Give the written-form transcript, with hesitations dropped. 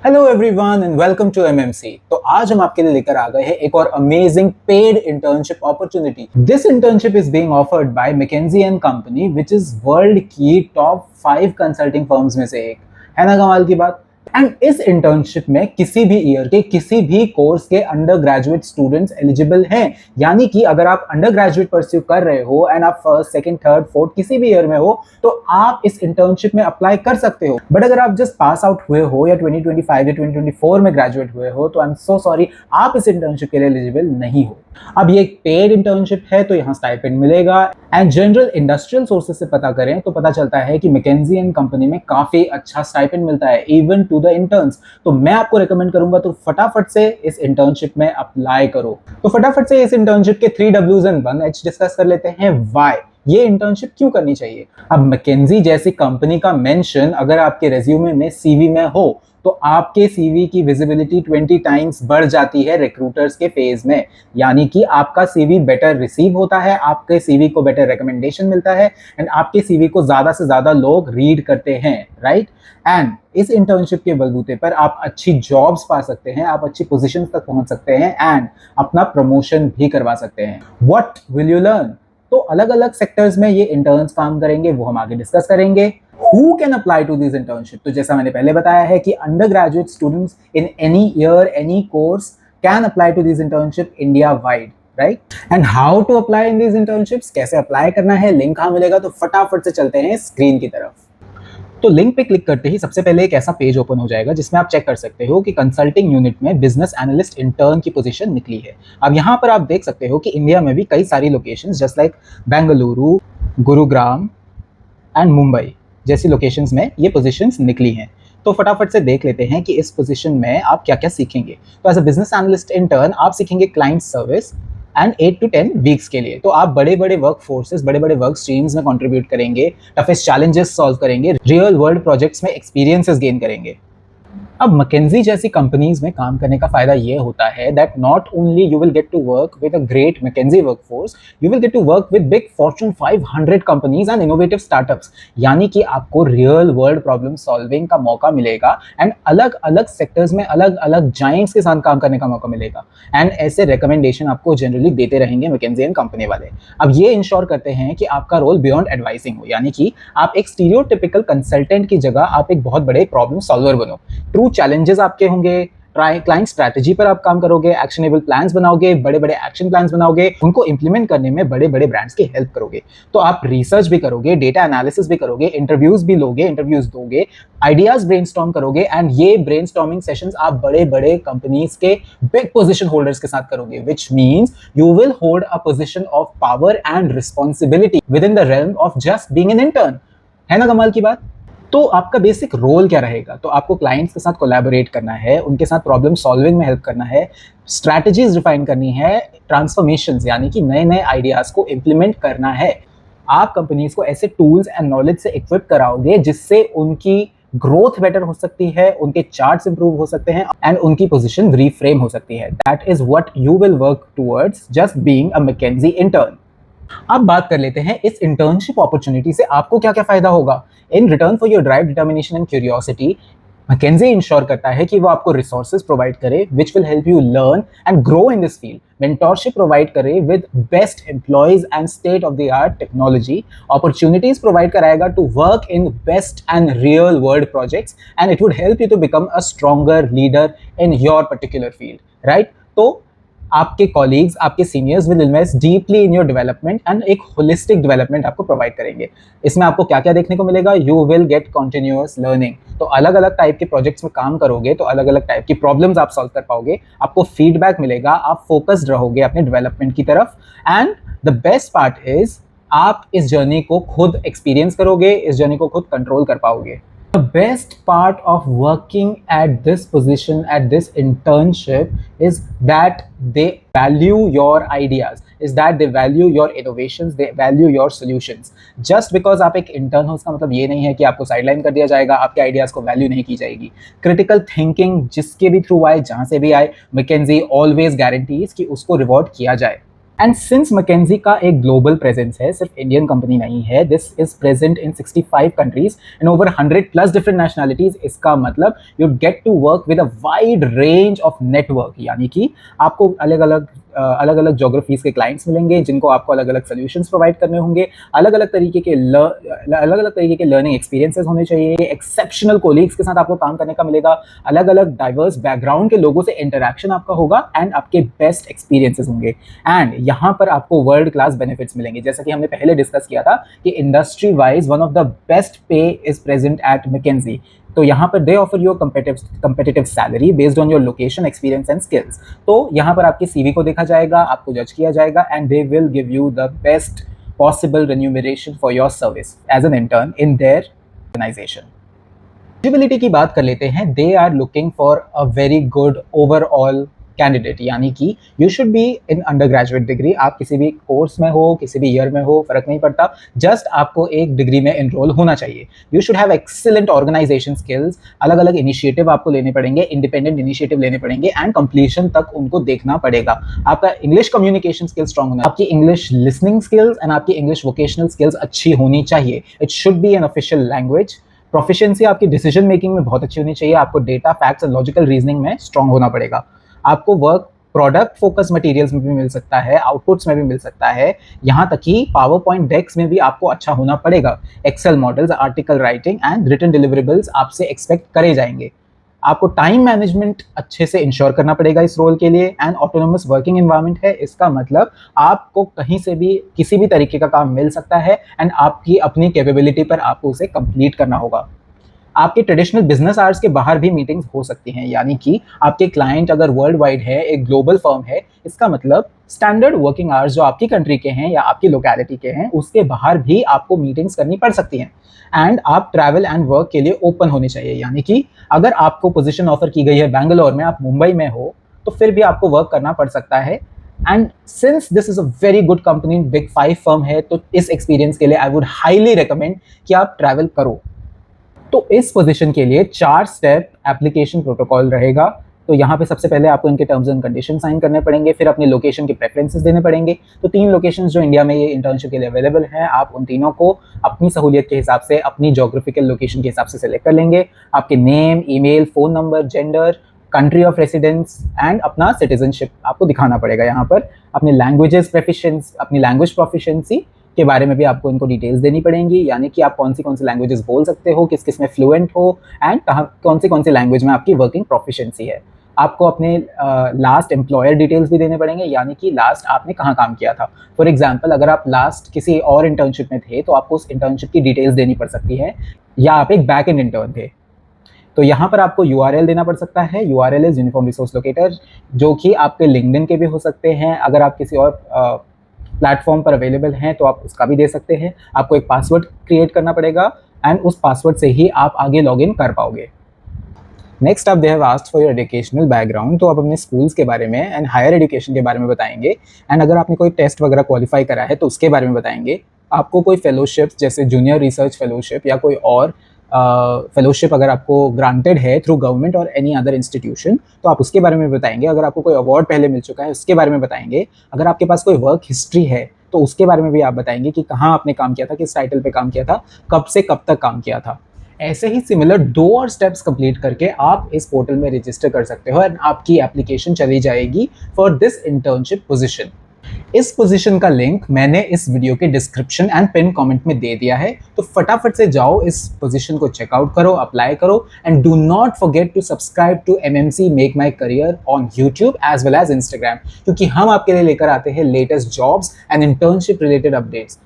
Hello everyone and welcome to MMC. तो आज हम आपके लिए लेकर आ गए हैं एक और amazing paid internship opportunity. This internship is being offered by McKinsey and Company which is world की टॉप 5 कंसल्टिंग फर्म्स में से एक। है ना कमाल की बात। एंड इस इंटर्नशिप में किसी भी ईयर के किसी भी कोर्स के अंडर ग्रेजुएट स्टूडेंट्स एलिजिबल हैं। यानी कि अगर आप अंडर ग्रेजुएट परस्यू कर रहे हो एंड आप फर्स्ट सेकंड थर्ड फोर्थ किसी भी ईयर में हो तो आप इस इंटर्नशिप में अप्लाई कर सकते हो। बट अगर आप जस्ट पास आउट हुए हो या 2025 या 2024 में ग्रेजुएट हुए हो तो आई एम सो सॉरी, आप इस इंटर्नशिप के लिए एलिजिबल नहीं हो। अब ये एक पेड इंटर्नशिप है तो यहाँ स्टाइपेंड मिलेगा। एंड जनरल इंडस्ट्रियल सोर्सेज से पता करें तो पता चलता है कि मैकेंजी एंड कंपनी में काफी अच्छा स्टाइपेंड मिलता है इवन टू द इंटर्न्स। तो मैं आपको रिकमेंड करूंगा तो फटाफट से इस इंटर्नशिप में अप्लाई करो। तो फटाफट से इस इंटर्नशिप के 3 W's एंड 1 H डिस्कस कर लेते हैं। व्हाई ये इंटर्नशिप क्यों करनी चाहिए। अब मैकेंजी जैसी कंपनी का मेंशन अगर आपके रेज्यूमे में सीवी में हो तो आपके सीवी की विजिबिलिटी 20 टाइम्स बढ़ जाती है रिक्रूटर्स के फेज में। यानी कि आपका सीवी बेटर रिसीव होता है, आपके सीवी को बेटर रिकमेंडेशन मिलता है एंड आपके सीवी को ज्यादा से ज्यादा लोग रीड करते हैं, राइट। एंड इस इंटर्नशिप के बलबूते पर आप अच्छी जॉब्स पा सकते हैं, आप अच्छी पोजीशन तक पहुंच सकते हैं एंड अपना प्रमोशन भी करवा सकते हैं। What will you learn. तो अलग अलग सेक्टर्स में ये इंटर्न्स काम करेंगे, वो हम आगे डिस्कस करेंगे। Who can apply to this internship. तो जैसा मैंने पहले बताया है कि undergraduate students in any year any course can apply to this internship India wide, right. And how to apply in this internships, कैसे अप्लाई करना है, लिंक कहाँ मिलेगा। तो फटाफट से चलते हैं स्क्रीन की तरफ। तो लिंक पे क्लिक करते ही सबसे पहले एक ऐसा पेज ओपन हो जाएगा जिसमें आप चेक कर सकते हो कि कंसल्टिंग यूनिट में बिजनेस एनालिस्ट इंटर्न की पोजीशन निकली है। अब यहाँ पर आप देख सकते हो कि इंडिया में भी कई सारी locations just like Bengaluru, Gurugram and Mumbai जैसी लोकेशंस में ये पोजीशंस निकली हैं। तो फटाफट से देख लेते हैं कि इस पोजीशन में आप क्या क्या सीखेंगे। तो as a business analyst intern आप सीखेंगे client service and 8 to 10 weeks के लिए। तो आप बड़े बड़े वर्क फोर्सेस, बड़े बड़े वर्क स्ट्रीम्स में कंट्रीब्यूट करेंगे, टफेस्ट चैलेंजेस सॉल्व करेंगे, रियल वर्ल्ड प्रोजेक्ट्स में एक्सपीरियंसेस गेन करेंगे। अब मैकेंजी जैसी कंपनीज में काम करने का फायदा ये होता है that not only you will get to work with a great McKinsey workforce, you will get to work with big Fortune 500 companies and innovative startups. यानी कि आपको रियल वर्ल्ड प्रॉब्लम सॉल्विंग का मौका मिलेगा एंड अलग अलग सेक्टर्स में अलग अलग जाइंट्स के साथ काम करने का मौका मिलेगा। एंड ऐसे रिकमेंडेशन आपको जनरली देते रहेंगे मैकेंजी एंड कंपनी वाले। अब ये इंश्योर करते हैं कि आपका रोल बियॉन्ड एडवाइसिंग हो, यानी कि आप एक स्टीरियोटिपिकल कंसल्टेंट की जगह आप एक बहुत बड़े प्रॉब्लम सॉल्वर बनो। ट्रू चैलेंजेस आपके होंगे, क्लाइंट स्ट्रैटेजी पर आप काम करोगे, एक्शनेबल प्लान्स बनाओगे, बड़े बड़े एक्शन प्लान्स बनाओगे, उनको इंप्लीमेंट करने में बड़े बड़े ब्रांड्स की हेल्प करोगे। तो आप रिसर्च भी करोगे, डेटा एनालिसिस भी करोगे, इंटरव्यूज भी लोगे, इंटरव्यूज दोगे, आइडियाज ब्रेनस्टॉर्म करोगे एंड ये ब्रेनस्टॉर्मिंग सेशंस आप बड़े बड़े कंपनीज के बिग पोजीशन होल्डर्स के साथ करोगे, which means you will hold a position of power and responsibility with in the realm of just being an intern. है ना कमाल की बात। तो आपका बेसिक रोल क्या रहेगा। तो आपको क्लाइंट्स के साथ कोलैबोरेट करना है, उनके साथ प्रॉब्लम सॉल्विंग में हेल्प करना है, स्ट्रैटेजीज डिफाइन करनी है, ट्रांसफॉर्मेशंस यानी कि नए नए आइडियाज को इंप्लीमेंट करना है। आप कंपनीज को ऐसे टूल्स एंड नॉलेज से इक्विप कराओगे जिससे उनकी ग्रोथ बेटर हो सकती है, उनके चार्ट्स इंप्रूव हो सकते हैं एंड उनकी पोजीशन रीफ्रेम हो सकती है। That is what you will work towards just being a McKinsey intern. अब बात कर लेते हैं इस इंटर्नशिप अपॉर्चुनिटी से आपको क्या क्या फायदा होगा। In return for your drive, determination and curiosity, McKinsey ensure करता है कि वो आपको रिसोर्सेज प्रोवाइड करे which will help you learn and grow in this field, mentorship provide करे with best employees and state of the art technology, opportunities provide कराएगा to work in best and real world projects and it would help you to become a stronger leader in your particular field, right. तो आपके colleagues, आपके seniors will invest deeply in your development and एक holistic development आपको provide करेंगे। इसमें आपको क्या क्या देखने को मिलेगा, you will gate continuous learning. तो अलग अलग टाइप के प्रोजेक्ट्स में काम करोगे तो अलग अलग टाइप की प्रॉब्लम्स आप सॉल्व कर पाओगे, आपको फीडबैक मिलेगा, आप फोकस्ड रहोगे अपने डेवलपमेंट की तरफ। And the best part is आप इस जर्नी को खुद एक्सपीरियंस करोगे, इस जर्नी को खुद कंट्रोल कर पाओगे। The best part of working at this position, at this internship, is that they value your ideas, is that they value your innovations, they value your solutions. Just because आप एक intern हो उसका मतलब ये नहीं है कि आपको sideline कर दिया जाएगा, आपके ideas को value नहीं की जाएगी। Critical thinking जिसके भी through आए, जहाँ से भी आए, McKinsey always guarantees कि उसको reward किया जाए। एंड सिंस मैकेंजी का एक ग्लोबल प्रेजेंस है, सिर्फ इंडियन कंपनी नहीं है, this is present in 65 countries and over 100 plus different nationalities. इसका मतलब you get to work with a wide range of network, यानी कि आपको अलग अलग जोग्राफीज के क्लाइंट्स मिलेंगे जिनको आपको अलग अलग सोल्यूशंस प्रोवाइड करने होंगे, अलग अलग तरीके के लर्निंग एक्सपीरियंसेस होने चाहिए, एक्सेप्शनल कोलीग्स के साथ आपको काम करने का मिलेगा, अलग अलग डाइवर्स बैकग्राउंड के लोगों से इंटरेक्शन आपका होगा एंड आपके बेस्ट एक्सपीरियंसेस होंगे। एंड यहाँ पर आपको वर्ल्ड क्लास बेनिफिट्स मिलेंगे, जैसा कि हमने पहले डिस्कस किया था कि industry wise one of the best पे इज प्रेजेंट एट मैकेंजी। तो यहाँ पर दे offer your competitive salary based on your location, experience and skills. तो यहाँ पर आपके सीवी को देखा जाएगा, आपको जज किया जाएगा and they will give you the best possible remuneration for your service as an intern in their organisation. Eligibility की बात कर लेते हैं। They are looking for a very good overall candidate, यानी कि you should be in undergraduate degree. आप किसी भी कोर्स में हो, किसी भी ईयर में हो, फर्क नहीं पड़ता, जस्ट आपको एक डिग्री में एनरोल होना चाहिए। You should have excellent organisation skills. अलग अलग इनिशिएटिव आपको लेने पड़ेंगे, इंडिपेंडेंट इनिशिएटिव लेने पड़ेंगे एंड कंप्लीशन तक उनको देखना पड़ेगा। आपका इंग्लिश कम्युनिकेशन स्किल्स स्ट्रांग होना, आपकी इंग्लिश लिसनिंग स्किल्स एंड आपकी इंग्लिश वोकेशनल स्किल्स अच्छी होनी चाहिए। It should be an official language. Proficiency आपकी डिसीजन मेकिंग में बहुत अच्छी होनी चाहिए। आपको data, facts and logical reasoning में स्ट्रांग होना पड़ेगा। आपको वर्क प्रोडक्ट फोकस मटेरियल्स में भी मिल सकता है, आउटपुट्स में भी मिल सकता है, यहाँ तक कि पावर पॉइंट डेक्स में भी आपको अच्छा होना पड़ेगा। Excel models, article writing and written deliverables आपसे एक्सपेक्ट करे जाएंगे। आपको टाइम मैनेजमेंट अच्छे से इंश्योर करना पड़ेगा इस रोल के लिए। एंड ऑटोनोमस वर्किंग एनवायरनमेंट है, इसका मतलब आपको कहीं से भी किसी भी तरीके का काम मिल सकता है एंड आपकी अपनी कैपेबिलिटी पर आपको उसे कंप्लीट करना होगा। आपके ट्रेडिशनल बिजनेस आवर्स के बाहर भी मीटिंग्स हो सकती हैं, यानी कि आपके क्लाइंट अगर वर्ल्ड वाइड है, एक ग्लोबल फर्म है, इसका मतलब स्टैंडर्ड वर्किंग आवर्स जो आपकी कंट्री के हैं या आपकी लोकेलिटी के हैं, उसके बाहर भी आपको मीटिंग्स करनी पड़ सकती हैं। एंड आप ट्रैवल एंड वर्क के लिए ओपन होने चाहिए, यानी कि अगर आपको पोजीशन ऑफर की गई है बैंगलोर में, आप मुंबई में हो, तो फिर भी आपको वर्क करना पड़ सकता है। And since this is a very good company, big 5 firm है, तो इस एक्सपीरियंस के लिए आई वुड हाईली रिकमेंड कि आप ट्रैवल करो। तो इस पोजीशन के लिए 4 स्टेप एप्लीकेशन प्रोटोकॉल रहेगा। तो यहाँ पे सबसे पहले आपको इनके टर्म्स एंड कंडीशन साइन करने पड़ेंगे, फिर अपनी लोकेशन के प्रेफरेंसेस देने पड़ेंगे। तो 3 लोकेशंस जो इंडिया में ये इंटर्नशिप के लिए अवेलेबल हैं, आप उन तीनों को अपनी सहूलियत के हिसाब से, अपनी जोग्राफिकल लोकेशन के हिसाब से सेलेक्ट कर लेंगे। आपके name, email, phone number, gender, country of residence and अपना सिटीजनशिप आपको दिखाना पड़ेगा। यहाँ पर अपनी लैंग्वेजेस प्रोफिशिएंसी, अपनी लैंग्वेज प्रोफिशिएंसी के बारे में भी आपको इनको डिटेल्स देनी पड़ेंगी, यानी कि आप कौन सी लैंग्वेजेस बोल सकते हो, किस किस में फ्लुएंट हो एंड कौन सी लैंग्वेज में आपकी वर्किंग प्रोफिशिएंसी है। आपको अपने लास्ट एम्प्लॉयर डिटेल्स भी देने पड़ेंगे, यानी कि लास्ट आपने कहाँ काम किया था। फॉर एग्जांपल, अगर आप लास्ट किसी और इंटर्नशिप में थे तो आपको उस इंटर्नशिप की डिटेल्स देनी पड़ सकती है, या आप एक बैक एंड इंटर्न थे तो यहाँ पर आपको URL देना पड़ सकता है। URL is uniform resource locator, जो कि आपके लिंक्डइन के भी हो सकते हैं। अगर आप किसी और प्लेटफॉर्म पर अवेलेबल हैं तो आप उसका भी दे सकते हैं। आपको एक पासवर्ड क्रिएट करना पड़ेगा एंड उस पासवर्ड से ही आप आगे लॉगिन कर पाओगे। नेक्स्ट आप they have asked for your educational background, तो आप अपने स्कूल्स के बारे में एंड हायर एजुकेशन के बारे में बताएंगे। एंड अगर आपने कोई टेस्ट वगैरह क्वालिफाई करा है तो उसके बारे में बताएंगे। आपको कोई फेलोशिप जैसे जूनियर रिसर्च फेलोशिप या कोई और फेलोशिप अगर आपको ग्रांटेड है थ्रू गवर्नमेंट और एनी अदर इंस्टीट्यूशन तो आप उसके बारे में बताएंगे। अगर आपको कोई अवार्ड पहले मिल चुका है उसके बारे में बताएंगे। अगर आपके पास कोई वर्क हिस्ट्री है तो उसके बारे में भी आप बताएंगे कि कहाँ आपने काम किया था, किस टाइटल पे काम किया था, कब से कब तक काम किया था। ऐसे ही सिमिलर 2 और स्टेप्स कंप्लीट करके आप इस पोर्टल में रजिस्टर कर सकते हो एंड आपकी एप्लीकेशन चली जाएगी फॉर दिस इंटर्नशिप पोजीशन। इस पोजीशन का लिंक मैंने इस वीडियो के डिस्क्रिप्शन एंड पिन कमेंट में दे दिया है, तो फटाफट से जाओ इस पोजीशन को चेकआउट करो, अप्लाई करो and do not forget to subscribe to MMC make my career on YouTube as well as Instagram, क्योंकि हम आपके लिए लेकर आते हैं latest jobs and internship related updates.